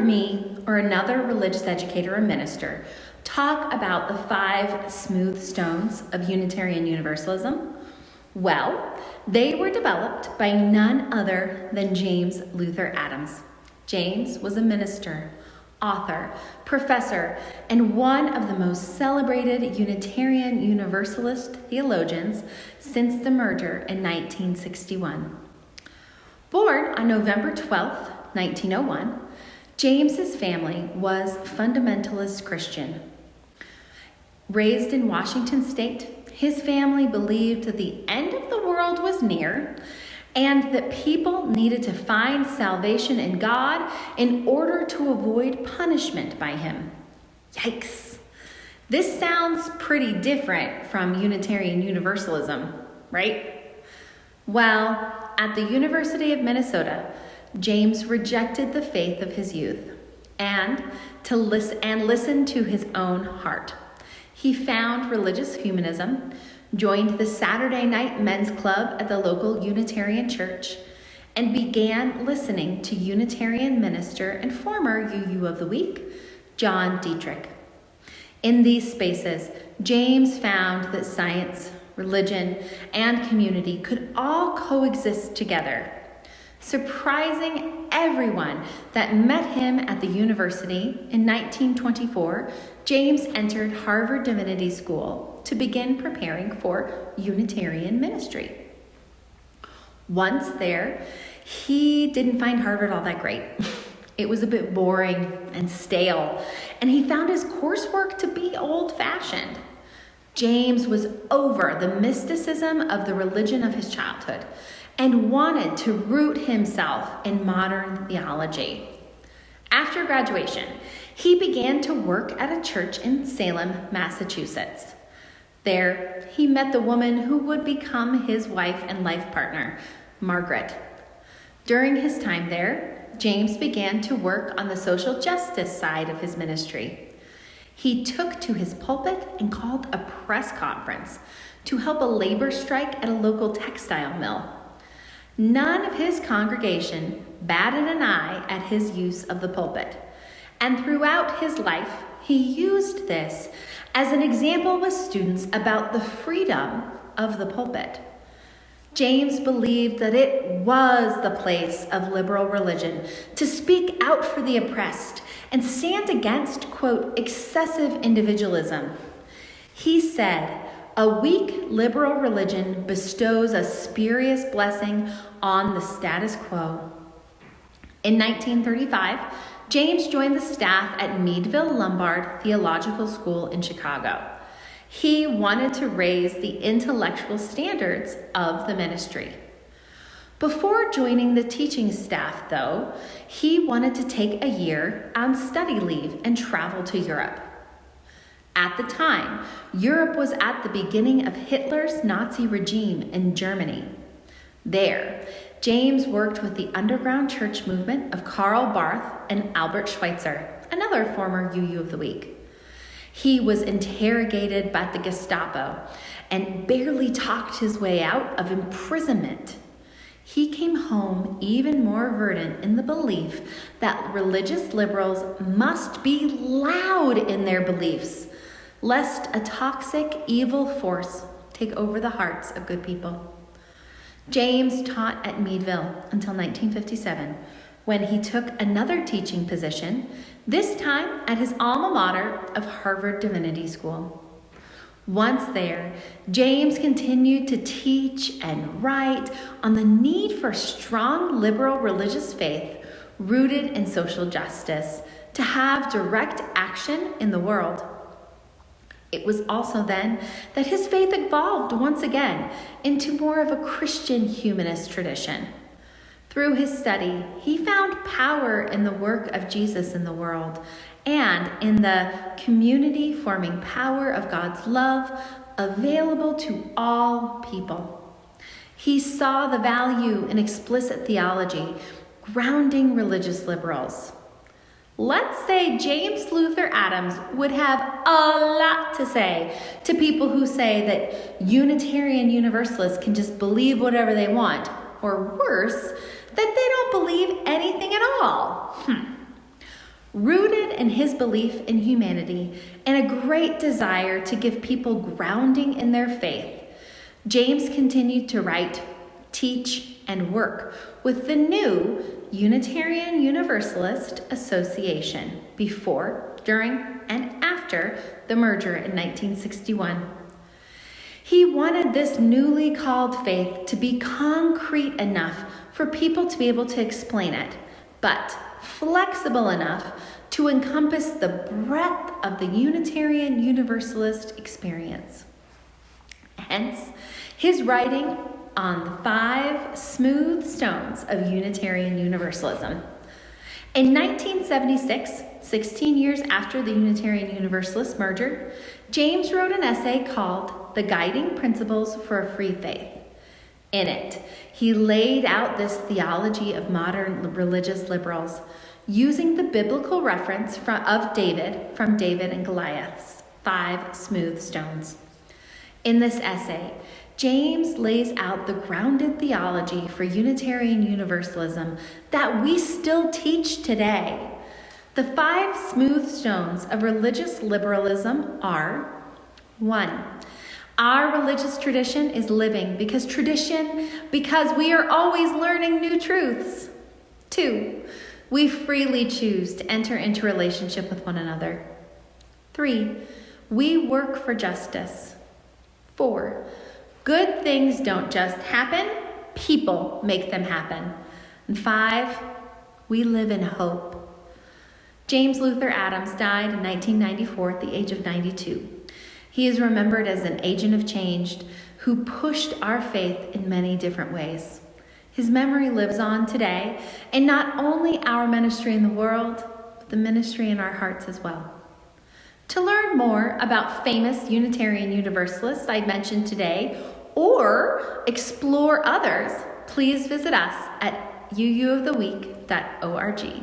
heard me or another religious educator or minister talk about the 5 smooth stones of Unitarian Universalism? Well, they were developed by none other than James Luther Adams. James was a minister, author, professor, and one of the most celebrated Unitarian Universalist theologians since the merger in 1961. Born on November 12, 1901, James's family was fundamentalist Christian. Raised in Washington State, his family believed that the end of the world was near and that people needed to find salvation in God in order to avoid punishment by him. Yikes. This sounds pretty different from Unitarian Universalism, right? Well, at the University of Minnesota, James rejected the faith of his youth and listened to his own heart. He found religious humanism, joined the Saturday night men's club at the local Unitarian church, and began listening to Unitarian minister and former UU of the Week, John Dietrich. In these spaces, James found that science, religion, and community could all coexist together, surprising everyone that met him at the university in 1924. James entered Harvard Divinity School to begin preparing for Unitarian ministry. Once there, he didn't find Harvard all that great. It was a bit boring and stale, and he found his coursework to be old-fashioned. James was over the mysticism of the religion of his childhood and wanted to root himself in modern theology. After graduation, he began to work at a church in Salem, Massachusetts. There, he met the woman who would become his wife and life partner, Margaret. During his time there, James began to work on the social justice side of his ministry. He took to his pulpit and called a press conference to help a labor strike at a local textile mill. None of his congregation batted an eye at his use of the pulpit, and throughout his life, he used this as an example with students about the freedom of the pulpit. James believed that it was the place of liberal religion to speak out for the oppressed and stand against, quote, excessive individualism. He said, "A weak liberal religion bestows a spurious blessing on the status quo." In 1935, James joined the staff at Meadville Lombard Theological School in Chicago. He wanted to raise the intellectual standards of the ministry. Before joining the teaching staff, though, he wanted to take a year on study leave and travel to Europe. At the time, Europe was at the beginning of Hitler's Nazi regime in Germany. There, James worked with the underground church movement of Karl Barth and Albert Schweitzer, another former UU of the Week. He was interrogated by the Gestapo and barely talked his way out of imprisonment. He came home even more verdant in the belief that religious liberals must be loud in their beliefs, lest a toxic, evil force take over the hearts of good people. James taught at Meadville until 1957, when he took another teaching position, this time at his alma mater of Harvard Divinity School. Once there, James continued to teach and write on the need for strong liberal religious faith rooted in social justice to have direct action in the world. It was also then that his faith evolved once again into more of a Christian humanist tradition. Through his study, he found power in the work of Jesus in the world and in the community-forming power of God's love available to all people. He saw the value in explicit theology, grounding religious liberals. Let's say James Luther Adams would have a lot to say to people who say that Unitarian Universalists can just believe whatever they want, or worse, that they don't believe anything at all. Rooted in his belief in humanity and a great desire to give people grounding in their faith, James continued to write, teach, and work with the new Unitarian Universalist Association before, during, and after the merger in 1961. He wanted this newly called faith to be concrete enough for people to be able to explain it, but flexible enough to encompass the breadth of the Unitarian Universalist experience. Hence, his writing on the 5 smooth stones of Unitarian Universalism. In 1976, 16 years after the Unitarian Universalist merger, James wrote an essay called The Guiding Principles for a Free Faith. In it, he laid out this theology of modern religious liberals using the biblical reference from David and Goliath's 5 smooth stones. In this essay, James lays out the grounded theology for Unitarian Universalism that we still teach today. The 5 smooth stones of religious liberalism are: 1. Our religious tradition is living because we are always learning new truths. 2. We freely choose to enter into relationship with one another. 3. We work for justice. 4. Good things don't just happen, people make them happen. And 5. We live in hope. James Luther Adams died in 1994 at the age of 92. He is remembered as an agent of change who pushed our faith in many different ways. His memory lives on today, in not only our ministry in the world, but the ministry in our hearts as well. To learn more about famous Unitarian Universalists I mentioned today, or explore others, please visit us at uuoftheweek.org.